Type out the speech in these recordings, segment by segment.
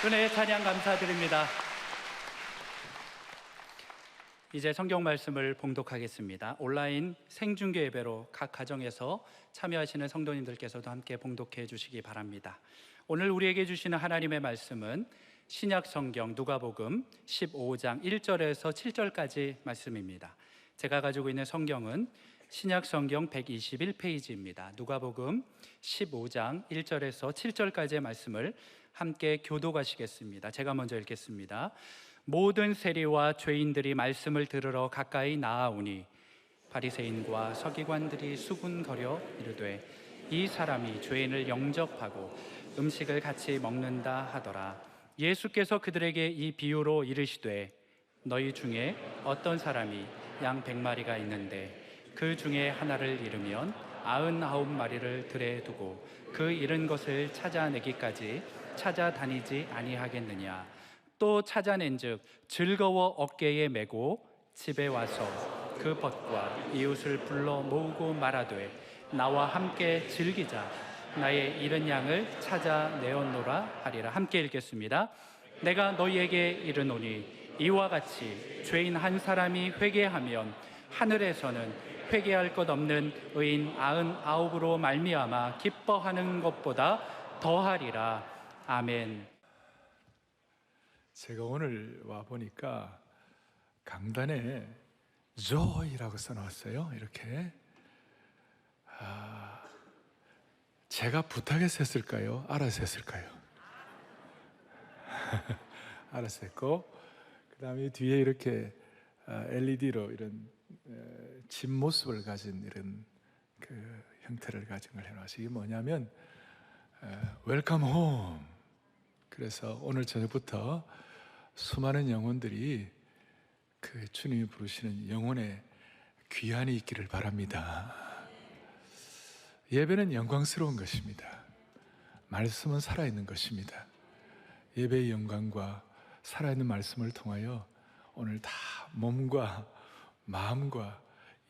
은혜의 찬양 감사드립니다. 이제 성경 말씀을 봉독하겠습니다. 온라인 생중계 예배로 각 가정에서 참여하시는 성도님들께서도 함께 봉독해 주시기 바랍니다. 오늘 우리에게 주시는 하나님의 말씀은 신약 성경 누가복음 15장 1절에서 7절까지 말씀입니다. 제가 가지고 있는 성경은 신약 성경 121페이지입니다. 누가복음 15장 1절에서 7절까지의 말씀을 함께 교독하시겠습니다. 제가 먼저 읽겠습니다. 모든 세리와 죄인들이 말씀을 들으러 가까이 나아오니 바리새인과 서기관들이 수군거려 이르되 이 사람이 죄인을 영접하고 음식을 같이 먹는다 하더라. 예수께서 그들에게 이 비유로 이르시되 너희 중에 어떤 사람이 양 100마리가 있는데 그 중에 하나를 잃으면 99마리를 들에 두고 그 잃은 것을 찾아내기까지 찾아다니지 아니하겠느냐. 또 찾아낸즉 즐거워 어깨에 메고 집에 와서 그 벗과 이웃을 불러 모으고 말하되 나와 함께 즐기자. 나의 잃은 양을 찾아내었노라 하리라. 함께 읽겠습니다. 내가 너희에게 이르노니 이와 같이 죄인 한 사람이 회개하면 하늘에서는 회개할 것 없는 의인 99으로 말미암아 기뻐하는 것보다 더하리라. 아멘. 제가 오늘 와 보니까 강단에 joy라고 써놨어요. 이렇게. 제가 부탁해서 했을까요? 알아서 했을까요? 알아서 했고, 그 다음에 뒤에 이렇게 LED로 이런 집 모습을 가진 이런 그 형태를 가진 걸 해놨어요. 이게 뭐냐면 웰컴 홈. 그래서 오늘 저녁부터 수많은 영혼들이 그 주님이 부르시는 영혼의 귀환이 있기를 바랍니다. 예배는 영광스러운 것입니다. 말씀은 살아있는 것입니다. 예배의 영광과 살아있는 말씀을 통하여 오늘 다 몸과 마음과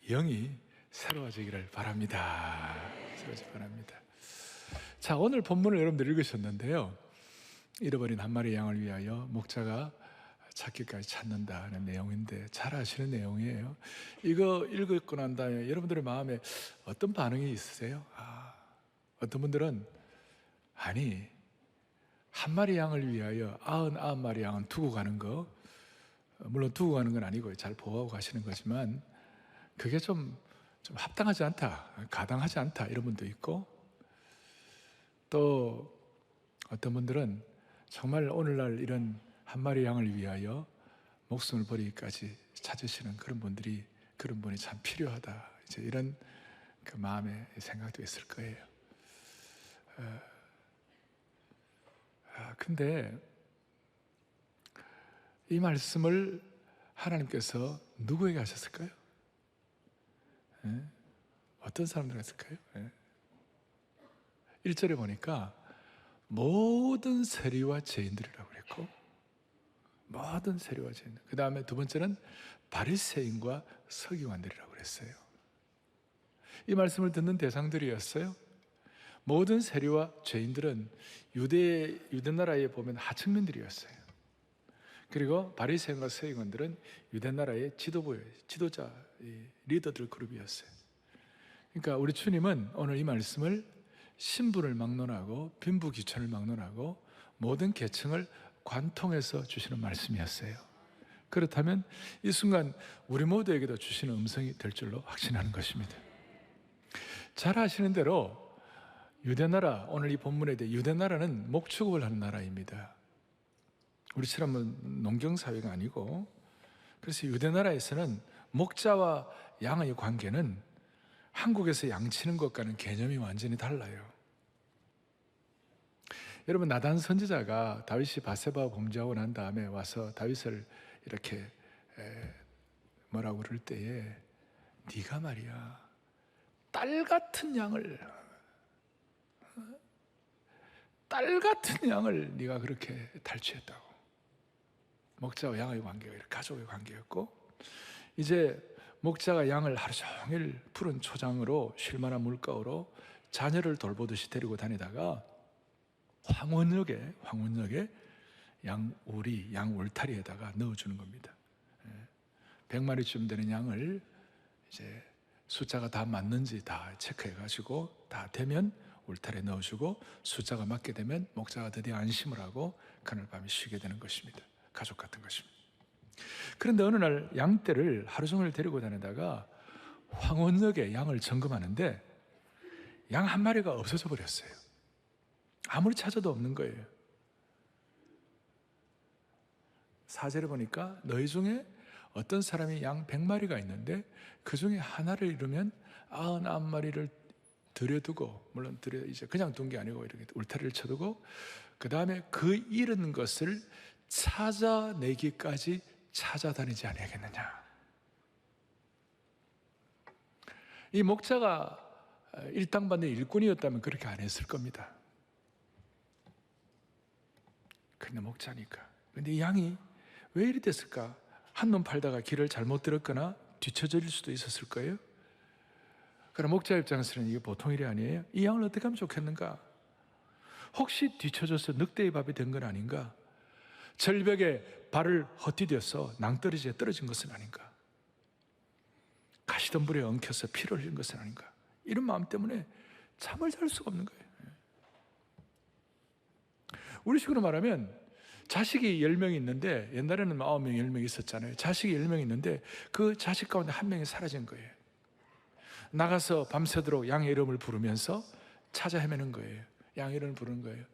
영이 새로워지기를 바랍니다. 새로워지기 바랍니다. 자, 오늘 본문을 여러분들 읽으셨는데요. 잃어버린 한 마리 양을 위하여 목자가 찾기까지 찾는다는 내용인데 잘 아시는 내용이에요. 이거 읽고 난 다음에 여러분들의 마음에 어떤 반응이 있으세요? 어떤 분들은 아니 한 마리 양을 위하여 99마리 양은 두고 가는 거, 물론 두고 가는 건 아니고요. 잘 보호하고 가시는 거지만 그게 좀 합당하지 않다, 가당하지 않다 이런 분도 있고, 또 어떤 분들은 정말 오늘날 이런 한 마리 양을 위하여 목숨을 버리기까지 찾으시는 그런 분이 참 필요하다. 이제 이런 그 마음의 생각도 있을 거예요. 근데 이 말씀을 하나님께서 누구에게 하셨을까요? 어떤 사람들에게 했을까요? 1절에 보니까 모든 세리와 죄인들이라고 그랬고, 모든 세리와 죄인들. 그 다음에 두 번째는 바리새인과 서기관들이라고 그랬어요. 이 말씀을 듣는 대상들이었어요. 모든 세리와 죄인들은 유대 나라에 보면 하층민들이었어요. 그리고 바리새인과 서기관들은 유대 나라의 지도자, 리더들 그룹이었어요. 그러니까 우리 주님은 오늘 이 말씀을 신분을 막론하고 빈부귀천을 막론하고 모든 계층을 관통해서 주시는 말씀이었어요. 그렇다면 이 순간 우리 모두에게도 주시는 음성이 될 줄로 확신하는 것입니다. 잘 아시는 대로 유대나라, 오늘 이 본문에 대해 유대나라는 목축업을 하는 나라입니다. 우리처럼 농경사회가 아니고, 그래서 유대나라에서는 목자와 양의 관계는 한국에서 양치는 것과는 개념이 완전히 달라요. 여러분, 나단 선지자가 다윗이 바세바와 범죄하고 난 다음에 와서 다윗을 이렇게 뭐라고 그럴 때에 네가 말이야 딸 같은 양을 네가 그렇게 탈취했다고. 목자와 양의 관계가 이렇게 가족의 관계였고, 이제 목자가 양을 하루 종일 푸른 초장으로 쉴만한 물가로 자녀를 돌보듯이 데리고 다니다가 황혼역에 양 울타리에다가 넣어주는 겁니다. 100마리쯤 되는 양을 이제 숫자가 다 맞는지 다 체크해가지고 다 되면 울타리에 넣어주고, 숫자가 맞게 되면 목자가 드디어 안심을 하고 그날 밤에 쉬게 되는 것입니다. 가족 같은 것입니다. 그런데 어느 날 양떼를 하루 종일 데리고 다니다가 황혼역에 양을 점검하는데 양 한 마리가 없어져 버렸어요. 아무리 찾아도 없는 거예요. 사제를 보니까 너희 중에 어떤 사람이 양 100마리가 있는데 그 중에 하나를 잃으면 99마리를 들여두고, 물론 이제 그냥 둔 게 아니고 이렇게 울타리를 쳐두고 그 다음에 그 잃은 것을 찾아내기까지 찾아다니지 아니하겠느냐. 이 목자가 일당받는 일꾼이었다면 그렇게 안 했을 겁니다. 근데 목자니까. 근데 이 양이 왜 이리 됐을까? 한눈 팔다가 길을 잘못 들었거나 뒤처질 수도 있었을 거예요. 그럼 목자 입장에서는 이게 보통 일이 아니에요. 이 양을 어떻게 하면 좋겠는가? 혹시 뒤처져서 늑대의 밥이 된 건 아닌가? 절벽에 발을 헛디뎌서 낭떠러지에 떨어진 것은 아닌가? 가시덤불에 엉켜서 피를 흘린 것은 아닌가? 이런 마음 때문에 잠을 잘 수가 없는 거예요. 우리식으로 말하면 자식이 10명이 있는데, 옛날에는 9명, 10명이 있었잖아요. 자식이 10명이 있는데 그 자식 가운데 한 명이 사라진 거예요. 나가서 밤새도록 양의 이름을 부르면서 찾아 헤매는 거예요. 양의 이름을 부르는 거예요.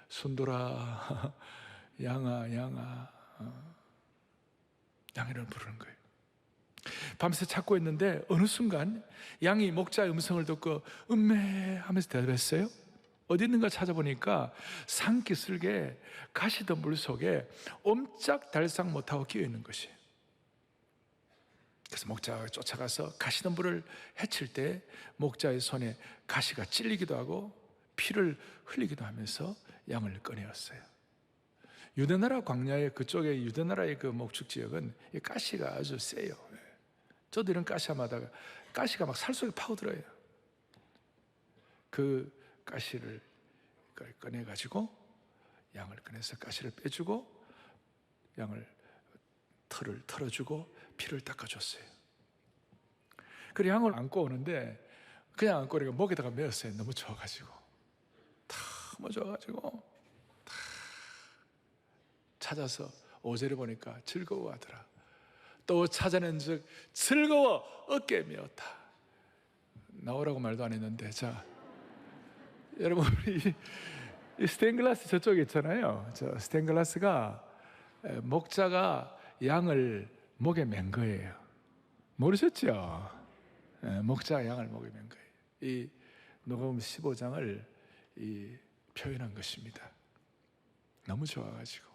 순돌아, 양아, 양아. 양의 이름을 부르는 거예요. 밤새 찾고 있는데 어느 순간 양이 목자의 음성을 듣고 음메 하면서 대답했어요. 어디 있는가 찾아보니까 산기슭에 가시덤불 속에 옴짝달싹 못하고 끼어 있는 것이에요. 그래서 목자가 쫓아가서 가시덤불을 해칠 때 목자의 손에 가시가 찔리기도 하고 피를 흘리기도 하면서 양을 꺼내었어요. 유대나라 광야의 그쪽에, 유대나라의 그 목축 지역은 이 가시가 아주 세요. 저도 이런 가시마다 가시가 막 살 속에 파고들어요. 그 가시를 꺼내가지고 양을 꺼내서 가시를 빼주고 양을 털을 털어주고 피를 닦아줬어요. 그리고 양을 안고 오는데 그냥 안고 오니까 목에다가 메었어요. 너무 좋아가지고. 너무 좋아가지고 찾아서 5절에 보니까 즐거워하더라. 또 찾아낸 즉 즐거워 어깨에 메었다. 나오라고 말도 안 했는데, 자 여러분, 이 스테인글라스 저쪽에 있잖아요. 저 스테인글라스가 목자가 양을 목에 맨 거예요. 모르셨죠? 목자가 양을 목에 맨 거예요. 이 누가복음 15장을 표현한 것입니다. 너무 좋아가지고.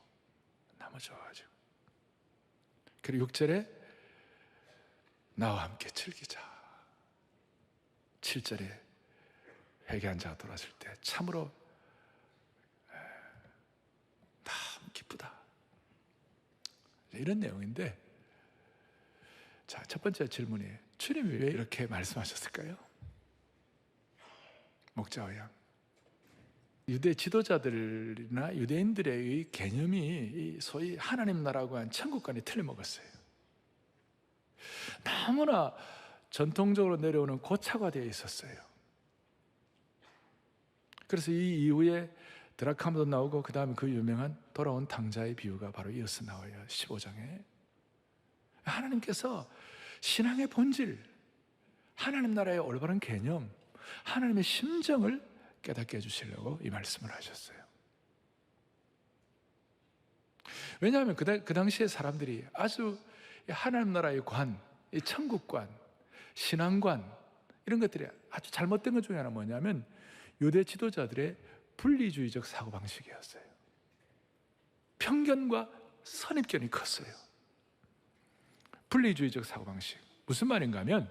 그리고 6절에 나와 함께 즐기자. 7절에 회개한 자가 돌아왔을 때 참으로 너무 기쁘다. 이런 내용인데, 자, 첫 번째 질문이에요. 주님이 왜 이렇게 말씀하셨을까요? 목자와 양. 유대 지도자들이나 유대인들의 개념이 소위 하나님 나라고 한 천국관이 틀려먹었어요. 너무나 전통적으로 내려오는 고착화되어 있었어요. 그래서 이 이후에 드라카마도 나오고 그 다음에 그 유명한 돌아온 탕자의 비유가 바로 이어서 나와요. 15장에 하나님께서 신앙의 본질, 하나님 나라의 올바른 개념, 하나님의 심정을 깨닫게 해주시려고 이 말씀을 하셨어요. 왜냐하면 그 당시에 사람들이 아주 하나님 나라의 관, 이 천국관, 신앙관, 이런 것들이 아주 잘못된 것 중에 하나 뭐냐면 유대 지도자들의 분리주의적 사고방식이었어요. 편견과 선입견이 컸어요. 분리주의적 사고방식. 무슨 말인가 하면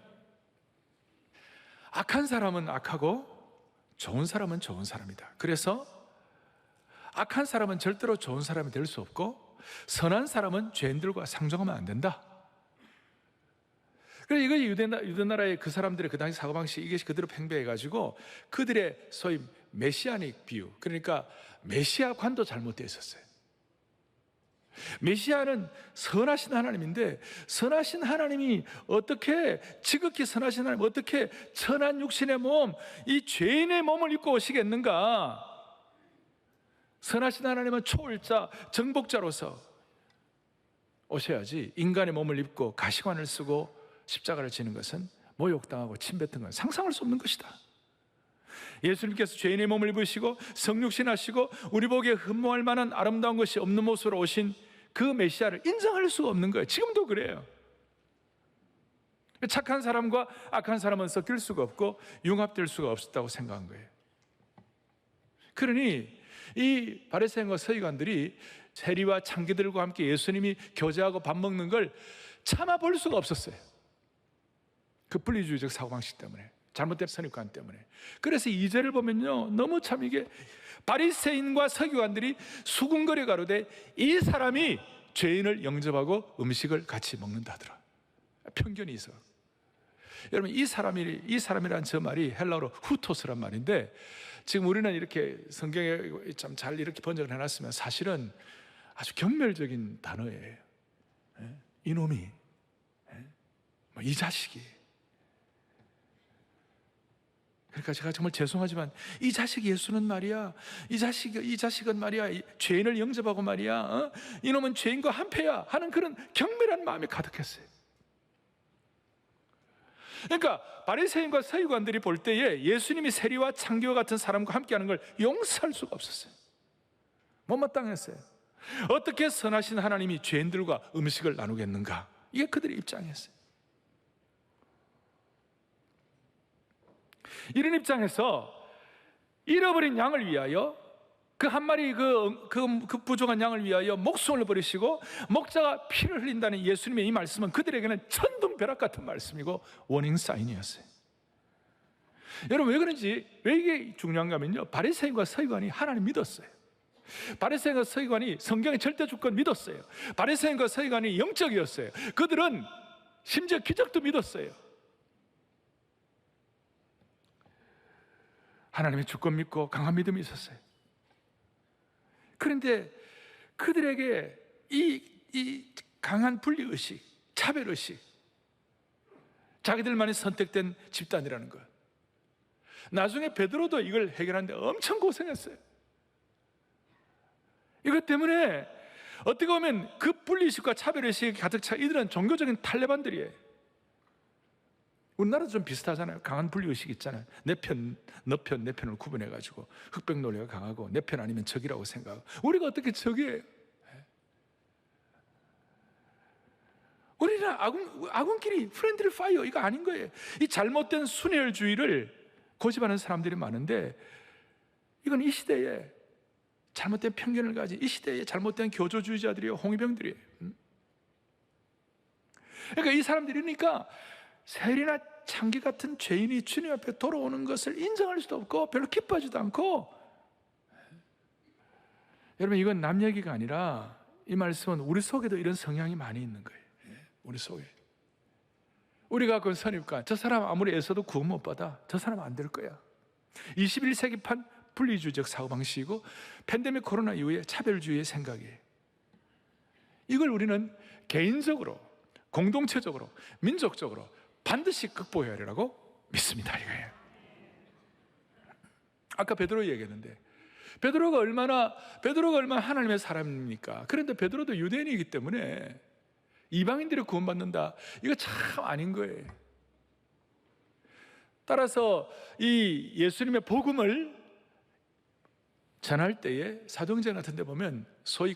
악한 사람은 악하고 좋은 사람은 좋은 사람이다. 그래서 악한 사람은 절대로 좋은 사람이 될 수 없고 선한 사람은 죄인들과 상종하면 안 된다. 그래서 이거 유대나라의 그 사람들의 그 당시 사고방식, 이게 그대로 팽배해가지고 그들의 소위 메시아닉 비유, 그러니까 메시아관도 잘못되어 있었어요. 메시아는 선하신 하나님인데, 선하신 하나님이 어떻게, 지극히 선하신 하나님 어떻게 천한 육신의 몸, 이 죄인의 몸을 입고 오시겠는가? 선하신 하나님은 초월자, 정복자로서 오셔야지, 인간의 몸을 입고 가시관을 쓰고 십자가를 지는 것은, 모욕당하고 침뱉은 건 상상할 수 없는 것이다. 예수님께서 죄인의 몸을 입으시고 성육신 하시고 우리 보기에 흠모할 만한 아름다운 것이 없는 모습으로 오신 그 메시아를 인정할 수가 없는 거예요. 지금도 그래요. 착한 사람과 악한 사람은 섞일 수가 없고 융합될 수가 없었다고 생각한 거예요. 그러니 이 바리새인과 서기관들이 세리와 창기들과 함께 예수님이 교제하고 밥 먹는 걸 참아볼 수가 없었어요. 그 분리주의적 사고방식 때문에, 잘못된 선입관 때문에. 그래서 2절을 보면요, 너무 참 이게, 바리새인과 서기관들이 수군거려 가로되 이 사람이 죄인을 영접하고 음식을 같이 먹는다 하더라. 편견이 있어. 여러분, 이 사람이란 저 말이 헬라어로 후토스란 말인데, 지금 우리는 이렇게 성경에 참 잘 이렇게 번역을 해놨으면 사실은 아주 경멸적인 단어예요. 이놈이, 이 자식이. 그러니까 제가 정말 죄송하지만 이 자식 예수는 말이야, 이 자식은 말이야, 죄인을 영접하고 말이야, 이놈은 죄인과 한패야 하는 그런 경멸한 마음이 가득했어요. 그러니까 바리새인과 서기관들이 볼 때에 예수님이 세리와 창기와 같은 사람과 함께하는 걸 용서할 수가 없었어요. 못마땅했어요. 어떻게 선하신 하나님이 죄인들과 음식을 나누겠는가? 이게 그들의 입장이었어요. 이런 입장에서 잃어버린 양을 위하여, 그 한 마리 그 부족한 양을 위하여 목숨을 버리시고 목자가 피를 흘린다는 예수님의 이 말씀은 그들에게는 천둥벼락 같은 말씀이고 워닝 사인이었어요. 여러분, 왜 그런지, 왜 이게 중요한가 하면요, 바리새인과 서기관이 하나님 믿었어요. 바리새인과 서기관이 성경의 절대 주권 믿었어요. 바리새인과 서기관이 영적이었어요. 그들은 심지어 기적도 믿었어요. 하나님의 주권 믿고 강한 믿음이 있었어요. 그런데 그들에게 이 강한 분리의식, 차별의식, 자기들만이 선택된 집단이라는 것, 나중에 베드로도 이걸 해결하는데 엄청 고생했어요. 이것 때문에 어떻게 보면 그 분리의식과 차별의식이 가득 차 이들은 종교적인 탈레반들이에요. 우리나라도 좀 비슷하잖아요. 강한 분리의식 있잖아요. 내 편, 너 편, 내 편을 구분해가지고 흑백 논리가 강하고 내 편 아니면 적이라고 생각하고. 우리가 어떻게 적이에요? 우리는 아군끼리 프렌드리 파이어, 이거 아닌 거예요. 이 잘못된 순혈주의를 고집하는 사람들이 많은데, 이건 이 시대에 잘못된 편견을 가진, 이 시대에 잘못된 교조주의자들이에요. 홍위병들이에요. 그러니까 이 사람들이니까 세리나 창기 같은 죄인이 주님 앞에 돌아오는 것을 인정할 수도 없고 별로 기뻐하지도 않고. 여러분, 이건 남 얘기가 아니라 이 말씀은 우리 속에도 이런 성향이 많이 있는 거예요. 우리 속에. 우리가 그 선입관, 저 사람 아무리 애써도 구원 못 받아, 저 사람 안 될 거야. 21세기판 분리주의적 사고방식이고 팬데믹 코로나 이후에 차별주의의 생각이에요. 이걸 우리는 개인적으로, 공동체적으로, 민족적으로 반드시 극복해야 하리라고 믿습니다. 이거예요. 아까 베드로 얘기했는데, 베드로가 얼마나 하나님의 사람입니까? 그런데 베드로도 유대인이기 때문에 이방인들이 구원받는다, 이거 참 아닌 거예요. 따라서 이 예수님의 복음을 전할 때에 사도행전 같은 데 보면 소위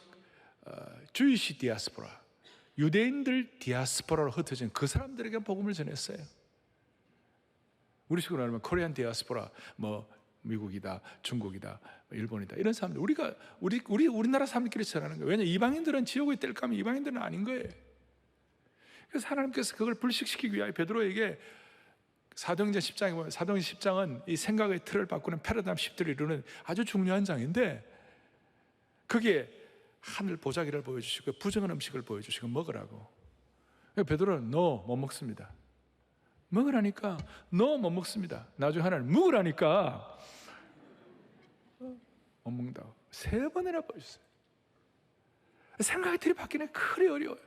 주이시 디아스포라, 유대인들 디아스포라로 흩어진 그 사람들에게 복음을 전했어요. 우리 식으로 말하면 코리안 디아스포라, 뭐 미국이다, 중국이다, 일본이다, 이런 사람들, 우리나라 사람들끼리 전하는 거예요. 왜냐, 이방인들은 지옥에 뗄까 하면 이방인들은 아닌 거예요. 그래서 하나님께서 그걸 불식시키기 위하여 베드로에게 사도행전 10장에 보면, 사도행전 10장은 이 생각의 틀을 바꾸는 패러다임 시프트를 이루는 아주 중요한 장인데, 거기에 하늘 보자기를 보여주시고 부정한 음식을 보여주시고 먹으라고. 베드로는 너 못 먹습니다. 먹으라니까 너 못 먹습니다. 나중에 하나는 먹으라니까 못 먹는다고 3번이나 보여주세요. 생각이 들이받기는 그리 어려워요.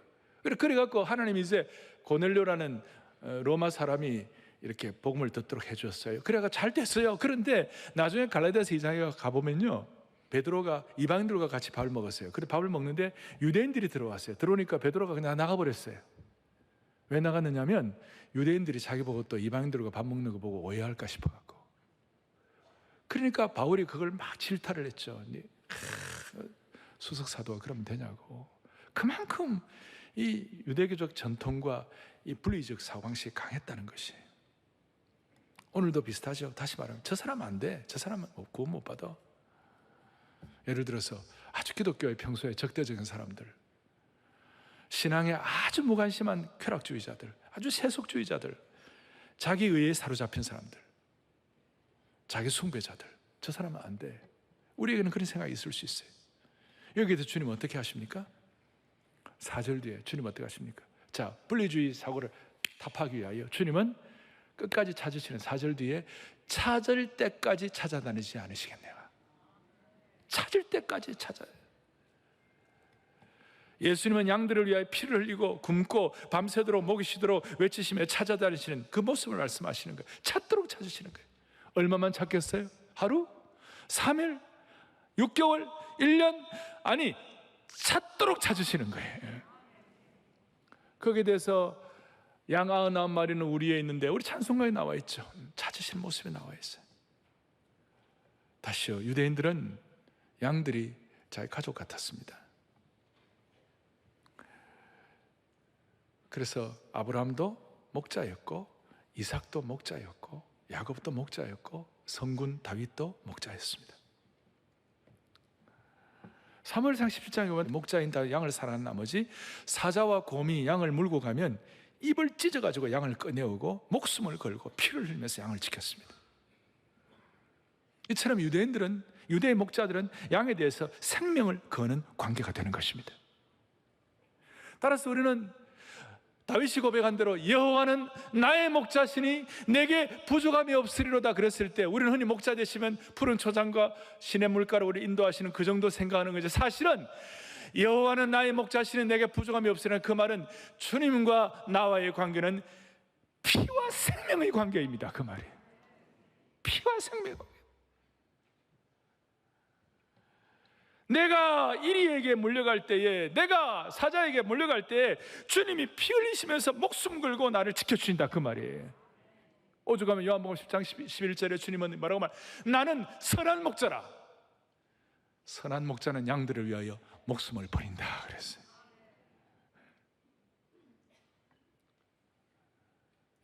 그래갖고 하나님이 이제 고넬료라는 로마 사람이 이렇게 복음을 듣도록 해주었어요. 그래가 잘 됐어요. 그런데 나중에 갈라디아서 2장에 가보면요, 베드로가 이방인들과 같이 밥을 먹었어요. 근데 밥을 먹는데 유대인들이 들어왔어요. 들어오니까 베드로가 그냥 나가버렸어요. 왜 나갔느냐면 유대인들이 자기 보고 또 이방인들과 밥 먹는 거 보고 오해할까 싶어갖고. 그러니까 바울이 그걸 막 질타를 했죠. 수석사도가 그러면 되냐고. 그만큼 이 유대교적 전통과 이 분리적 사고방식이 강했다는 것이. 오늘도 비슷하죠. 다시 말하면 저 사람 안 돼. 저 사람은 구원 못 받아. 예를 들어서 아주 기독교의 평소에 적대적인 사람들, 신앙에 아주 무관심한 쾌락주의자들, 아주 세속주의자들, 자기 의에 사로잡힌 사람들, 자기 숭배자들, 저 사람은 안 돼. 우리에게는 그런 생각이 있을 수 있어요. 여기에서 주님 어떻게 하십니까? 4절 뒤에 주님 어떻게 하십니까? 자, 분리주의 사고를 타파하기 위하여 주님은 끝까지 찾으시는 4절 뒤에 찾을 때까지 찾아다니지 않으시겠네요. 찾을 때까지 찾아요. 예수님은 양들을 위하여 피를 흘리고 굶고 밤새도록 목이 쉬도록 외치시며 찾아다니시는 그 모습을 말씀하시는 거예요. 찾도록 찾으시는 거예요. 얼마만 찾겠어요? 하루? 3일? 6개월? 1년? 아니, 찾도록 찾으시는 거예요. 거기에 대해서 양 99마리는 우리에 있는데 우리 찬송가에 나와 있죠. 찾으시는 모습이 나와 있어요. 다시요, 유대인들은 양들이 자기 가족 같았습니다. 그래서 아브라함도 목자였고 이삭도 목자였고 야곱도 목자였고 성군 다윗도 목자였습니다. 사무엘상 17장에 보면 목자인 다윗 양을 사랑한 나머지 사자와 곰이 양을 물고 가면 입을 찢어가지고 양을 꺼내오고 목숨을 걸고 피를 흘리면서 양을 지켰습니다. 이처럼 유대의 목자들은 양에 대해서 생명을 거는 관계가 되는 것입니다. 따라서 우리는 다윗이 고백한 대로 여호와는 나의 목자시니 내게 부족함이 없으리로다 그랬을 때 우리는 흔히 목자 되시면 푸른 초장과 시냇 물가로 우리 인도하시는 그 정도 생각하는 거죠. 사실은 여호와는 나의 목자시니 내게 부족함이 없으리라는 그 말은 주님과 나와의 관계는 피와 생명의 관계입니다. 그 말이 피와 생명의 관계. 내가 이리에게 물려갈 때에, 내가 사자에게 물려갈 때에 주님이 피 흘리시면서 목숨 걸고 나를 지켜주신다 그 말이에요. 오죽하면 요한복음 10장 11절에 주님은 뭐라고 말? 나는 선한 목자라. 선한 목자는 양들을 위하여 목숨을 버린다 그랬어요.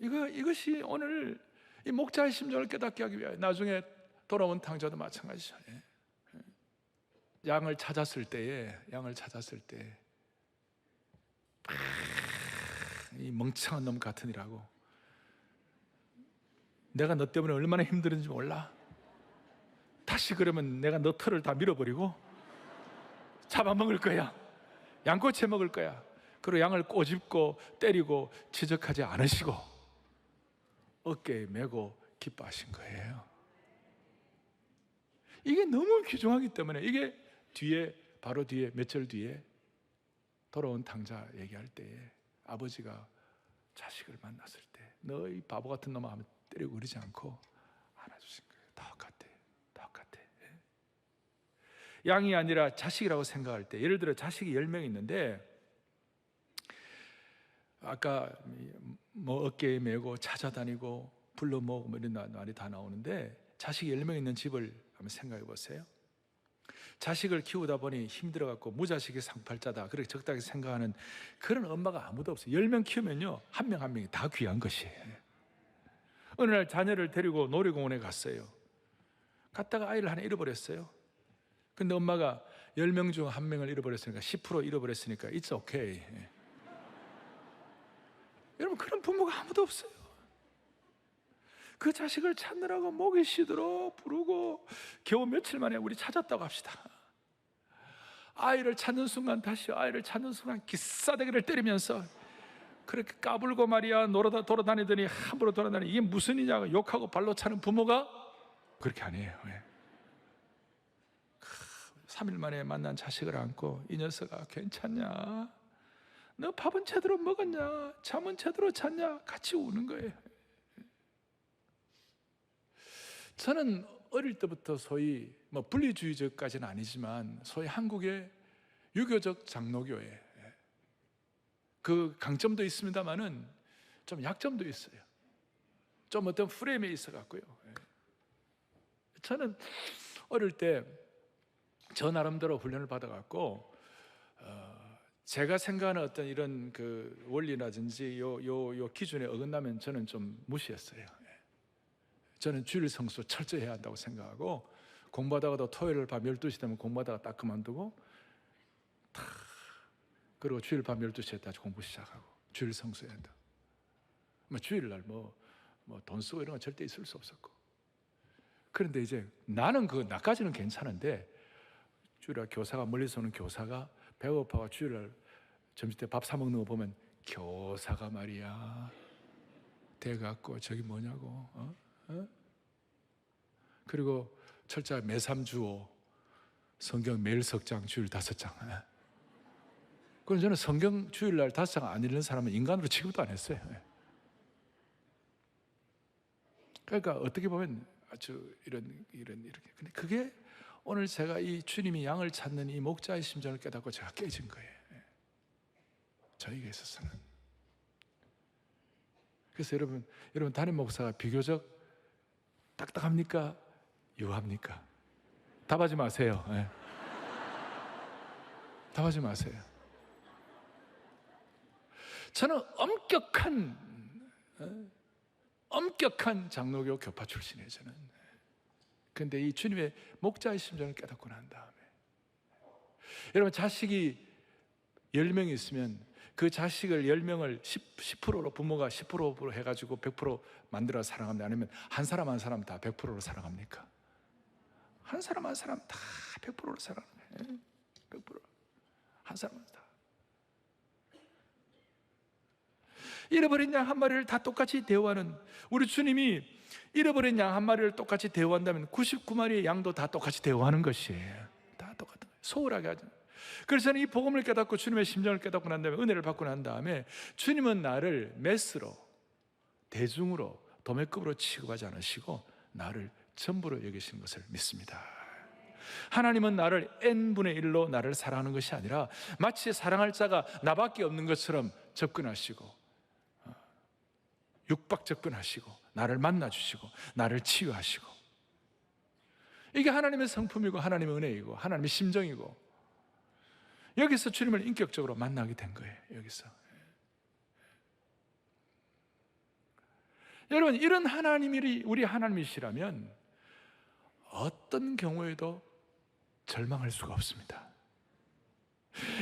이것이 오늘 이 목자의 심정을 깨닫게 하기 위하여 나중에 돌아온 탕자도 마찬가지죠. 양을 찾았을 때에 이 멍청한 놈 같으니라고 내가 너 때문에 얼마나 힘들었는지 몰라? 다시 그러면 내가 너 털을 다 밀어버리고 잡아먹을 거야. 양꼬치 먹을 거야. 그리고 양을 꼬집고 때리고 지적하지 않으시고 어깨에 메고 기뻐하신 거예요. 이게 너무 귀중하기 때문에 이게 바로 뒤에 몇 절 뒤에 돌아온 탕자 얘기할 때에 아버지가 자식을 만났을 때 너 이 바보 같은 놈아 하면 때리고 그러지 않고 안아주신 거예요. 똑같아. 양이 아니라 자식이라고 생각할 때, 예를 들어 자식이 10명 있는데 아까 뭐 어깨에 메고 찾아다니고 불러 모으고 뭐 이런 말이 다 나오는데 자식이 10명 있는 집을 한번 생각해 보세요. 자식을 키우다 보니 힘들어갖고 무자식이 상팔자다 그렇게 적당히 생각하는 그런 엄마가 아무도 없어요. 10명 키우면요 한 명 한 명이 다 귀한 것이에요. 어느 날 자녀를 데리고 놀이공원에 갔어요. 갔다가 아이를 하나 잃어버렸어요. 근데 엄마가 10명 중 한 명을 잃어버렸으니까 10% 잃어버렸으니까 it's okay. 여러분 그런 부모가 아무도 없어요. 그 자식을 찾느라고 목이 쉬도록 부르고 겨우 며칠 만에 우리 찾았다고 합시다. 아이를 찾는 순간 기싸대기를 때리면서 그렇게 까불고 말이야 돌아다니더니 함부로 돌아다니니 이게 무슨 일이냐고 욕하고 발로 차는 부모가 그렇게 아니에요. 3일 만에 만난 자식을 안고 이 녀석아 괜찮냐? 너 밥은 제대로 먹었냐? 잠은 제대로 잤냐? 같이 우는 거예요. 저는 어릴 때부터 소위 분리주의적까지는 아니지만 소위 한국의 유교적 장로교회 그 강점도 있습니다만은 좀 약점도 있어요. 좀 어떤 프레임에 있어 갖고요. 저는 어릴 때 저 나름대로 훈련을 받아 갖고 제가 생각하는 어떤 이런 그 원리라든지 요 기준에 어긋나면 저는 좀 무시했어요. 저는 주일 성수 철저히 해야 한다고 생각하고 공부하다가도 토요일 밤 12시 되면 공부하다가 딱 그만두고 그리고 주일 밤 12시에 다시 공부 시작하고 주일 성수해야 한다. 주일날 돈 쓰고 이런 건 절대 있을 수 없었고. 그런데 이제 나는 나까지는 괜찮은데 주일날 교사가 멀리서 오는 교사가 배고파가 주일날 점심때 밥 사 먹는 거 보면 교사가 말이야 돼갖고 저기 뭐냐고 그리고 철자 매삼주오 성경 매일 석장 주일 5장. 그럼 저는 성경 주일날 5장 안 읽는 사람은 인간으로 취급도 안 했어요. 그러니까 어떻게 보면 아주 이렇게. 근데 그게 오늘 제가 이 주님이 양을 찾는 이 목자의 심정을 깨닫고 제가 깨진 거예요. 저에게 있어서는. 그래서 여러분 담임 목사가 비교적 딱딱합니까? 유합니까? 답하지 마세요. 답하지 마세요. 저는 엄격한 장로교 교파 출신이에요. 저는. 그런데 이 주님의 목자의 심정을 깨닫고 난 다음에 여러분 자식이 10명이 있으면 그 자식을 10명을 10%로 부모가 10% 해가지고 100% 만들어 사랑합니다. 아니면 한 사람 한 사람 다 100%로 사랑합니까? 한 사람 한 사람 다 100%로 사랑해요. 100%. 한 사람 다. 잃어버린 양 한 마리를 다 똑같이 대우하는 우리 주님이 잃어버린 양 한 마리를 똑같이 대우한다면 99마리의 양도 다 똑같이 대우하는 것이에요. 다 똑같은 거예요. 소홀하게 하죠. 그래서 저는 이 복음을 깨닫고 주님의 심정을 깨닫고 난 다음에 은혜를 받고 난 다음에 주님은 나를 메스로 대중으로 도매급으로 취급하지 않으시고 나를 전부로 여기시는 것을 믿습니다. 하나님은 나를 n분의 1로 나를 사랑하는 것이 아니라 마치 사랑할 자가 나밖에 없는 것처럼 접근하시고 육박 접근하시고 나를 만나주시고 나를 치유하시고 이게 하나님의 성품이고 하나님의 은혜이고 하나님의 심정이고 여기서 주님을 인격적으로 만나게 된 거예요. 여기서 여러분 이런 하나님이 우리 하나님이시라면 어떤 경우에도 절망할 수가 없습니다.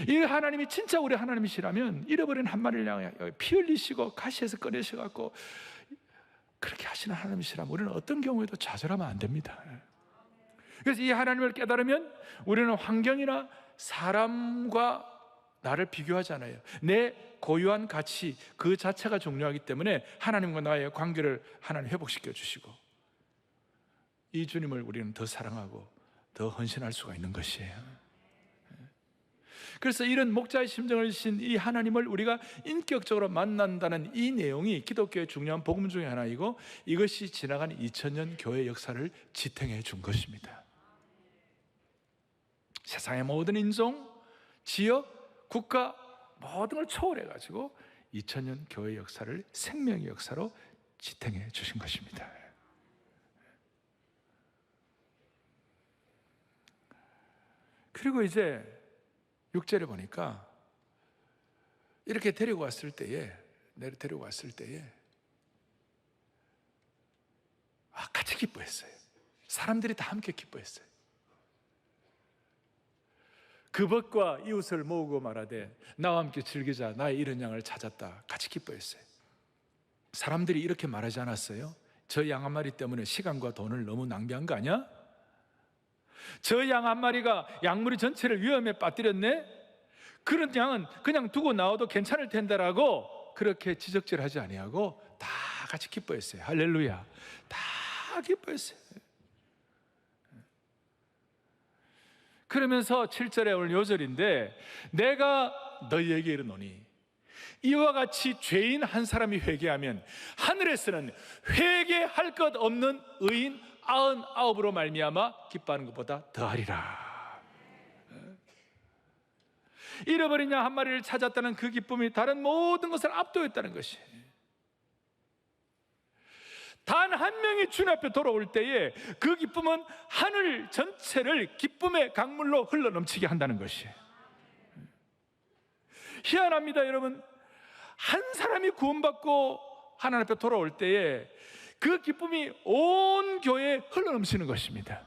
이 하나님이 진짜 우리 하나님이시라면 잃어버린 한 마리를 향해 피 흘리시고 가시에서 꺼내셔갖고 그렇게 하시는 하나님이시라면 우리는 어떤 경우에도 좌절하면 안 됩니다. 그래서 이 하나님을 깨달으면 우리는 환경이나 사람과 나를 비교하지 않아요. 내 고유한 가치 그 자체가 중요하기 때문에 하나님과 나의 관계를 하나님 회복시켜 주시고 이 주님을 우리는 더 사랑하고 더 헌신할 수가 있는 것이에요. 그래서 이런 목자의 심정을 주신 이 하나님을 우리가 인격적으로 만난다는 이 내용이 기독교의 중요한 복음 중에 하나이고 이것이 지나간 2000년 교회 역사를 지탱해 준 것입니다. 세상의 모든 인종, 지역, 국가 모든 걸 초월해 가지고 2000년 교회 역사를 생명의 역사로 지탱해 주신 것입니다. 그리고 이제 6절에 보니까 이렇게 데리고 왔을 때에 같이 기뻐했어요. 사람들이 다 함께 기뻐했어요. 그 벗과 이웃을 모으고 말하되 나와 함께 즐기자 나의 잃은 양을 찾았다. 같이 기뻐했어요. 사람들이 이렇게 말하지 않았어요? 저 양 한 마리 때문에 시간과 돈을 너무 낭비한 거 아니야? 저 양 한 마리가 양무리 전체를 위험에 빠뜨렸네? 그런 양은 그냥 두고 나와도 괜찮을 텐데라고 그렇게 지적질하지 아니하고 다 같이 기뻐했어요. 할렐루야. 다 기뻐했어요. 그러면서 7절에 오늘 요절인데, 내가 너희에게 이르노니 이와 같이 죄인 한 사람이 회개하면 하늘에서는 회개할 것 없는 의인 99으로 말미암아 기뻐하는 것보다 더하리라. 잃어버린 양 한 마리를 찾았다는 그 기쁨이 다른 모든 것을 압도했다는 것이, 단 한 명이 주님 앞에 돌아올 때에 그 기쁨은 하늘 전체를 기쁨의 강물로 흘러넘치게 한다는 것이. 희한합니다, 여러분. 한 사람이 구원받고 하나님 앞에 돌아올 때에 그 기쁨이 온 교회에 흘러넘치는 것입니다.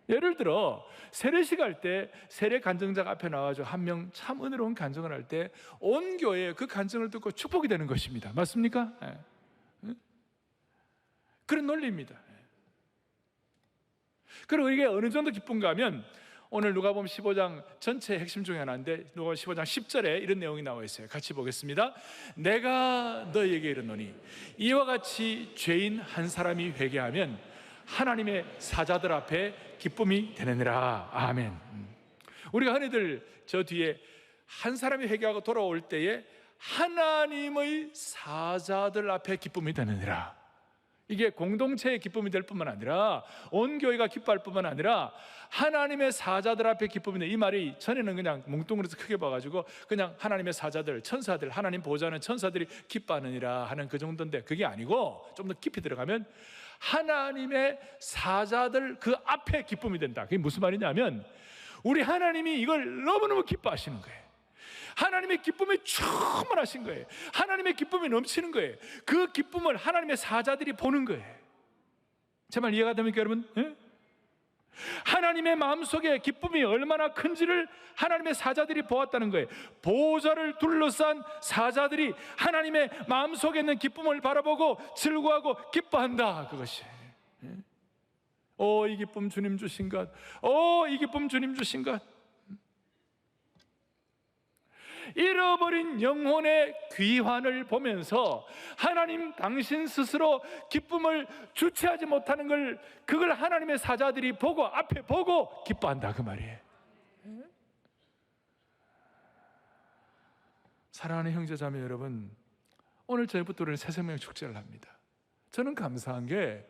예를 들어 세례식 할 때 세례 간증자가 앞에 나와서 한 명 참 은혜로운 간증을 할 때 온 교회에 그 간증을 듣고 축복이 되는 것입니다. 맞습니까? 그런 논리입니다. 그리고 이게 어느 정도 기쁜가 하면, 오늘 누가복음 15장 전체 핵심 중에 하나인데, 누가복음 15장 10절에 이런 내용이 나와 있어요. 같이 보겠습니다. 내가 너희에게 이르노니 이와 같이 죄인 한 사람이 회개하면 하나님의 사자들 앞에 기쁨이 되느니라. 아멘. 우리가 흔히들 저 뒤에 한 사람이 회개하고 돌아올 때에 하나님의 사자들 앞에 기쁨이 되느니라, 이게 공동체의 기쁨이 될 뿐만 아니라 온 교회가 기뻐할 뿐만 아니라 하나님의 사자들 앞에 기쁨이 돼. 이 말이 전에는 그냥 뭉뚱그려서 크게 봐가지고 그냥 하나님의 사자들, 천사들, 하나님 보좌하는 천사들이 기뻐하느니라 하는 그 정도인데, 그게 아니고 좀 더 깊이 들어가면 하나님의 사자들 그 앞에 기쁨이 된다. 그게 무슨 말이냐면, 우리 하나님이 이걸 너무너무 기뻐하시는 거예요. 하나님의 기쁨이 충만하신 거예요. 하나님의 기쁨이 넘치는 거예요. 그 기쁨을 하나님의 사자들이 보는 거예요. 제 말 이해가 됩니까, 여러분? 예? 하나님의 마음속에 기쁨이 얼마나 큰지를 하나님의 사자들이 보았다는 거예요. 보좌를 둘러싼 사자들이 하나님의 마음속에 있는 기쁨을 바라보고 즐거워하고 기뻐한다, 그것이. 이 기쁨 주님 주신 것, 이 기쁨 주님 주신 것. 잃어버린 영혼의 귀환을 보면서 하나님 당신 스스로 기쁨을 주체하지 못하는 걸, 그걸 하나님의 사자들이 보고 앞에 보고 기뻐한다, 그 말이에요. 사랑하는 형제자매 여러분, 오늘 저희부터 우리는 새생명 축제를 합니다. 저는 감사한 게,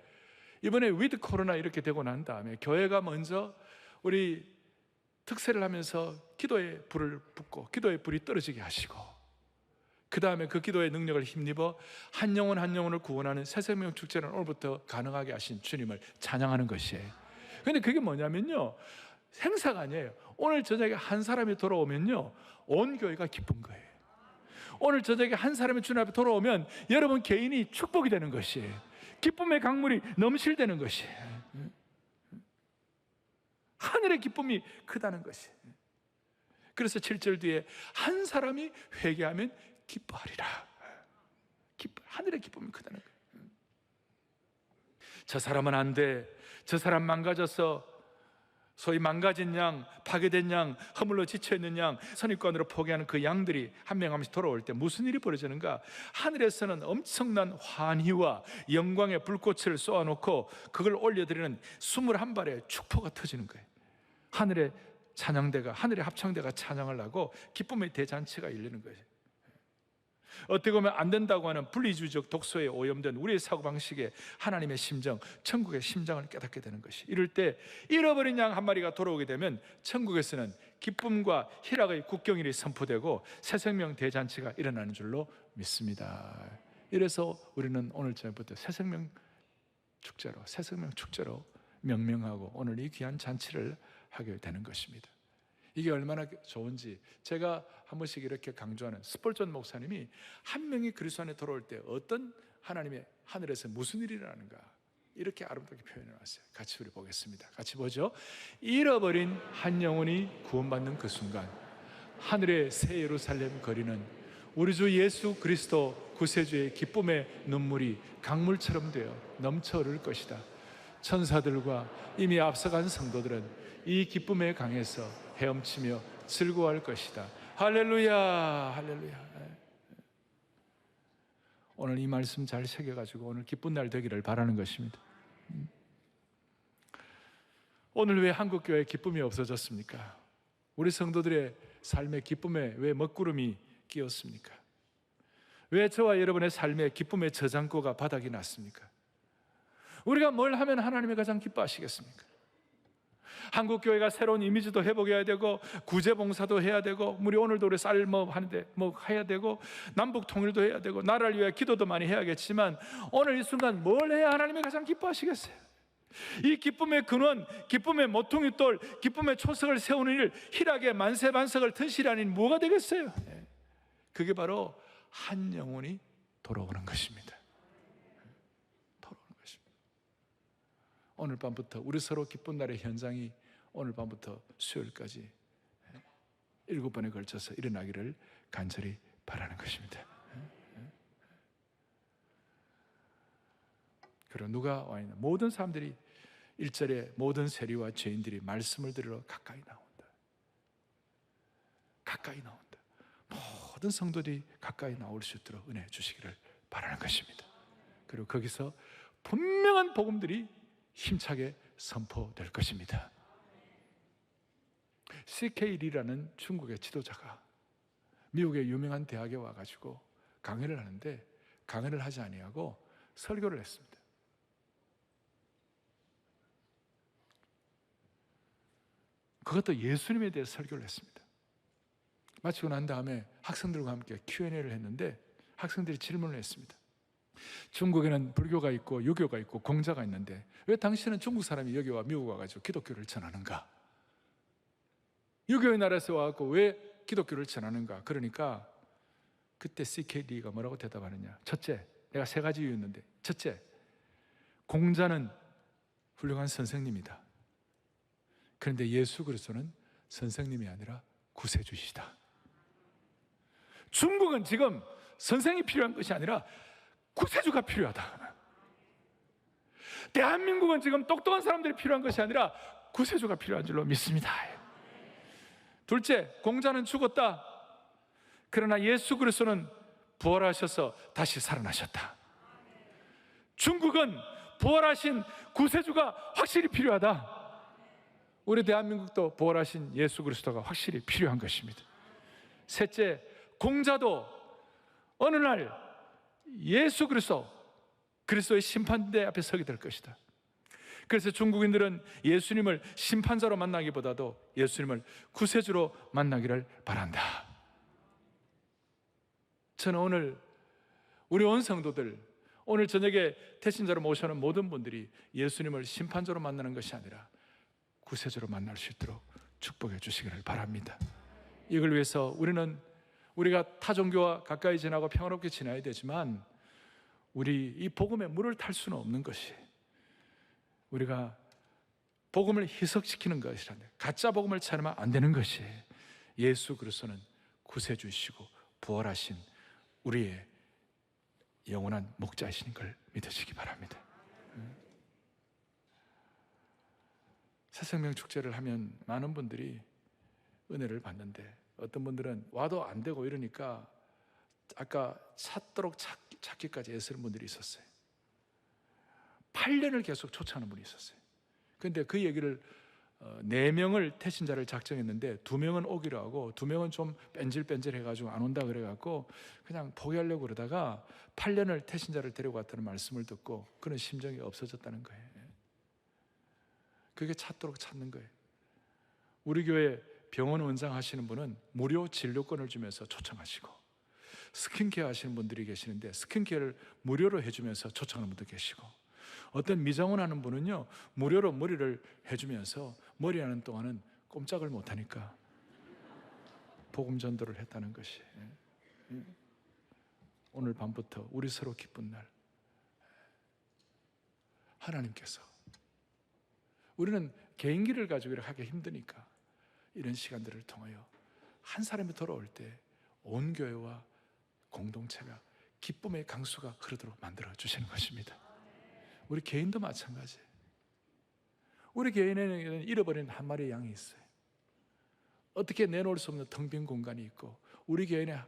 이번에 위드 코로나 이렇게 되고 난 다음에 교회가 먼저 우리 특세를 하면서 기도의 불을 붓고 기도의 불이 떨어지게 하시고, 그 다음에 그 기도의 능력을 힘입어 한 영혼 한 영혼을 구원하는 새생명 축제를 오늘부터 가능하게 하신 주님을 찬양하는 것이에요. 그런데 그게 뭐냐면요, 행사가 아니에요. 오늘 저녁에 한 사람이 돌아오면요, 온 교회가 기쁜 거예요. 오늘 저녁에 한 사람이 주님 앞에 돌아오면 여러분 개인이 축복이 되는 것이에요. 기쁨의 강물이 넘실대는 것이에요. 하늘의 기쁨이 크다는 것이. 그래서 7절 뒤에 한 사람이 회개하면 기뻐하리라. 하늘의 기쁨이 크다는 거예요. 저 사람은 안 돼, 저 사람 망가졌어, 소위 망가진 양, 파괴된 양, 허물로 지쳐있는 양, 선입관으로 포기하는 그 양들이 한 명 한 명씩 돌아올 때 무슨 일이 벌어지는가? 하늘에서는 엄청난 환희와 영광의 불꽃을 쏘아놓고 그걸 올려드리는 21발의 축포가 터지는 거예요. 하늘의 찬양대가, 하늘의 합창대가 찬양을 하고 기쁨의 대잔치가 열리는 거예요. 어떻게 보면 안 된다고 하는 분리주의적 독소에 오염된 우리의 사고방식에 하나님의 심정, 천국의 심장을 깨닫게 되는 것이. 이럴 때 잃어버린 양 한 마리가 돌아오게 되면 천국에서는 기쁨과 희락의 국경일이 선포되고 새생명 대잔치가 일어나는 줄로 믿습니다. 이래서 우리는 오늘 저녁부터 새생명 축제로 명명하고 오늘 이 귀한 잔치를 하게 되는 것입니다. 이게 얼마나 좋은지 제가 한 번씩 이렇게 강조하는 스폴전 목사님이 한 명이 그리스도 안에 돌아올 때 어떤 하나님의 하늘에서 무슨 일이 일어나는가 이렇게 아름답게 표현해 놨어요. 같이 우리 보겠습니다. 같이 보죠. 잃어버린 한 영혼이 구원받는 그 순간 하늘의 새 예루살렘 거리는 우리 주 예수 그리스도 구세주의 기쁨의 눈물이 강물처럼 되어 넘쳐 흐를 것이다. 천사들과 이미 앞서간 성도들은 이 기쁨의 강에서 헤엄치며 즐거워할 것이다. 할렐루야, 할렐루야. 오늘 이 말씀 잘 새겨가지고 오늘 기쁜 날 되기를 바라는 것입니다. 오늘 왜 한국교회에 기쁨이 없어졌습니까? 우리 성도들의 삶의 기쁨에 왜 먹구름이 끼었습니까? 왜 저와 여러분의 삶의 기쁨의 저장고가 바닥이 났습니까? 우리가 뭘 하면 하나님이 가장 기뻐하시겠습니까? 한국교회가 새로운 이미지도 회복해야 되고, 구제봉사도 해야 되고, 우리 오늘도 우리 쌀 하는데 해야 되고, 남북 통일도 해야 되고, 나라를 위해 기도도 많이 해야겠지만, 오늘 이 순간 뭘 해야 하나님이 가장 기뻐하시겠어요? 이 기쁨의 근원, 기쁨의 모퉁이 돌, 기쁨의 초석을 세우는 일, 희락의 만세반석을 튼실하니 뭐가 되겠어요? 그게 바로 한 영혼이 돌아오는 것입니다. 돌아오는 것입니다. 오늘 밤부터 우리 서로 기쁜 날의 현장이 오늘 밤부터 수요일까지 7번에 걸쳐서 일어나기를 간절히 바라는 것입니다. 그리고 누가 와 있나? 모든 사람들이 1절에 모든 세리와 죄인들이 말씀을 들으러 가까이 나온다. 가까이 나온다. 모든 성도들이 가까이 나올 수 있도록 은혜 주시기를 바라는 것입니다. 그리고 거기서 분명한 복음들이 힘차게 선포될 것입니다. C.K. 리라는 중국의 지도자가 미국의 유명한 대학에 와가지고 강의를 하는데, 강의를 하지 아니하고 설교를 했습니다. 그것도 예수님에 대해 설교를 했습니다. 마치고 난 다음에 학생들과 함께 Q&A를 했는데, 학생들이 질문을 했습니다. 중국에는 불교가 있고 유교가 있고 공자가 있는데 왜 당신은 중국 사람이 여기 와 미국 와가지고 기독교를 전하는가? 유교의 나라에서 와갖고 왜 기독교를 전하는가? 그러니까 그때 CKD가 뭐라고 대답하느냐? 첫째, 내가 3가지 이유였는데, 첫째, 공자는 훌륭한 선생님이다. 그런데 예수 그리스도는 선생님이 아니라 구세주시다. 중국은 지금 선생이 필요한 것이 아니라 구세주가 필요하다. 대한민국은 지금 똑똑한 사람들이 필요한 것이 아니라 구세주가 필요한 줄로 믿습니다. 둘째, 공자는 죽었다. 그러나 예수 그리스도는 부활하셔서 다시 살아나셨다. 중국은 부활하신 구세주가 확실히 필요하다. 우리 대한민국도 부활하신 예수 그리스도가 확실히 필요한 것입니다. 셋째, 공자도 어느 날 예수 그리스도의 심판대 앞에 서게 될 것이다. 그래서 중국인들은 예수님을 심판자로 만나기보다도 예수님을 구세주로 만나기를 바란다. 저는 오늘 우리 온 성도들, 오늘 저녁에 태신자로 모셔오는 모든 분들이 예수님을 심판자로 만나는 것이 아니라 구세주로 만날 수 있도록 축복해 주시기를 바랍니다. 이걸 위해서 우리가 타 종교와 가까이 지나고 평화롭게 지나야 되지만, 우리 이 복음에 물을 탈 수는 없는 것이, 우리가 복음을 희석시키는 것이란데, 가짜 복음을 찾으면 안 되는 것이, 예수 그리스도는 구세주이시고 부활하신 우리의 영원한 목자이신 걸 믿으시기 바랍니다. 새생명 축제를 하면 많은 분들이 은혜를 받는데, 어떤 분들은 와도 안 되고 이러니까 아까 찾도록 찾기까지 애쓰는 분들이 있었어요. 8년을 계속 쫓아하는 분이 있었어요. 그런데 그 얘기를 4명을 태신자를 작정했는데 2명은 오기로 하고 2명은 좀 뺀질뺀질 해가지고 안 온다 그래갖고 그냥 포기하려고 그러다가 8년을 태신자를 데리고 갔다는 말씀을 듣고 그런 심정이 없어졌다는 거예요. 그게 찾도록 찾는 거예요. 우리 교회 병원 원장 하시는 분은 무료 진료권을 주면서 초청하시고, 스킨케어 하시는 분들이 계시는데 스킨케어를 무료로 해주면서 초청하는 분도 계시고, 어떤 미장원 하는 분은요 무료로 머리를 해주면서 머리 하는 동안은 꼼짝을 못하니까 복음 전도를 했다는 것이, 오늘 밤부터 우리 서로 기쁜 날, 하나님께서, 우리는 개인기를 가지고 이렇게 하기 힘드니까 이런 시간들을 통하여 한 사람이 돌아올 때 온 교회와 공동체가 기쁨의 강수가 흐르도록 만들어 주시는 것입니다. 우리 개인도 마찬가지예요. 우리 개인에는 잃어버린 한 마리의 양이 있어요. 어떻게 내놓을 수 없는 텅 빈 공간이 있고, 우리 개인의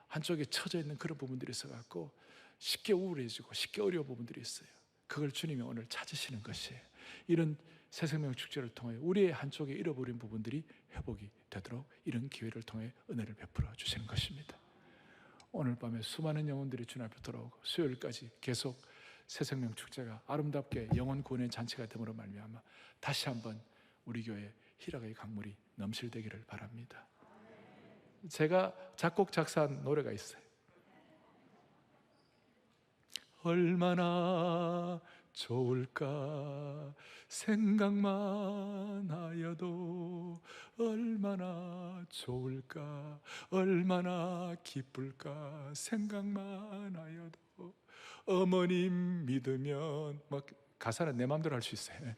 한쪽에 처져 있는 그런 부분들이 있어갖고 쉽게 우울해지고 쉽게 어려운 부분들이 있어요. 그걸 주님이 오늘 찾으시는 것이에요. 이런 새생명 축제를 통해 우리의 한쪽에 잃어버린 부분들이 회복이 되도록 이런 기회를 통해 은혜를 베풀어 주시는 것입니다. 오늘 밤에 수많은 영혼들이 주님 앞에 돌아오고 수요일까지 계속 새생명 축제가 아름답게 영혼 구원의 잔치가 됨으로 말미암아 다시 한번 우리 교회 희락의 강물이 넘실대기를 바랍니다. 제가 작곡 작사한 노래가 있어요. 얼마나 좋을까 생각만 하여도 얼마나 좋을까 얼마나 기쁠까 생각만 하여도 어머님 믿으면 막 가사는 내 마음대로 할 수 있어요.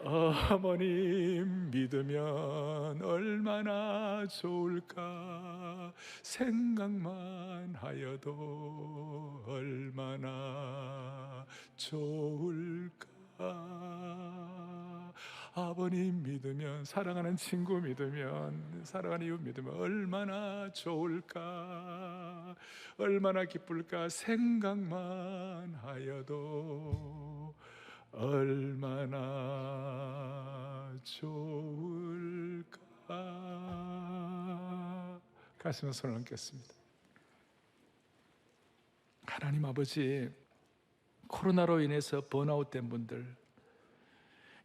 어머님 믿으면 얼마나 좋을까 생각만 하여도 얼마나 좋을까 아버님 믿으면 사랑하는 친구 믿으면 사랑하는 이웃 믿으면 얼마나 좋을까 얼마나 기쁠까 생각만 하여도 얼마나 좋을까. 가슴에 손을 얹겠습니다. 하나님 아버지, 코로나로 인해서 번아웃된 분들,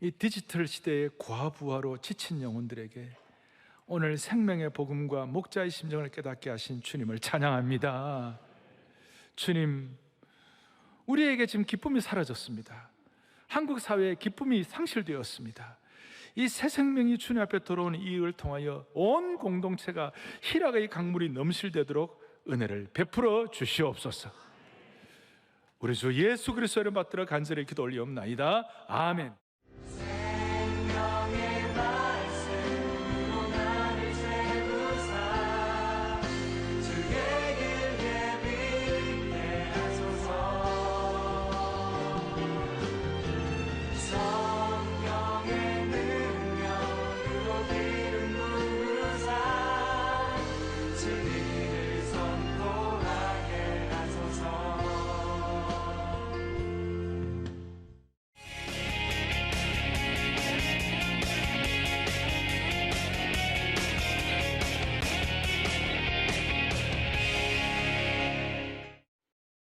이 디지털 시대의 과부하로 지친 영혼들에게 오늘 생명의 복음과 목자의 심정을 깨닫게 하신 주님을 찬양합니다. 주님, 우리에게 지금 기쁨이 사라졌습니다. 한국 사회의 기쁨이 상실되었습니다. 이 새 생명이 주님 앞에 들어오는 이익을 통하여 온 공동체가 희락의 강물이 넘실대도록 은혜를 베풀어 주시옵소서. 우리 주 예수 그리스도를 받들어 간절히 기도 올리옵나이다. 아멘.